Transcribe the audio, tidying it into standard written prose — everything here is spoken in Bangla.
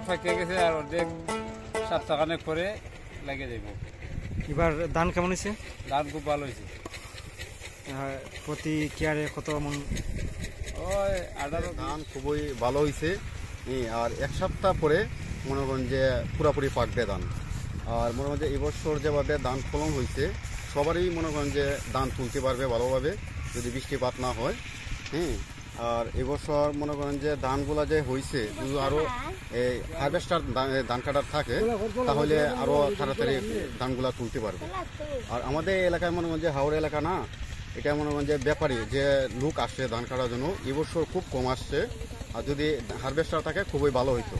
পাকিয়ে গেছে আর অর্ধেক সপ্তাহখানেক পরে লাগিয়ে দেব। এবার ধান কেমন হয়েছে? ধান খুব ভালো হয়েছে। প্রতি কেয়ারে কত মন? ওই 18 ধান খুবই ভালো হয়েছে। আর এক সপ্তাহ পরে মনে করেন যে পুরাপুরি পাকবে ধান। আর মনে করেন যে এবছর যেভাবে ধান ফলন হয়েছে সবারই মনে করেন যে ধান তুলতে পারবে ভালোভাবে যদি বৃষ্টিপাত না হয়। আর এবছর মনে করেন যে ধানগুলা যে হয়েছে যদি আরও এই হারভেস্টার ধান কাটার থাকে তাহলে আরও তাড়াতাড়ি ধানগুলা তুলতে পারবে। আর আমাদের এলাকায় মনে করেন যে হাওড়া এলাকা না, এটা মনে করেন যে ব্যাপারী যে লোক আসছে ধান কাটার জন্য এবছর খুব কম আসছে। আর যদি হারভেস্টার থাকে খুবই ভালো হইতো।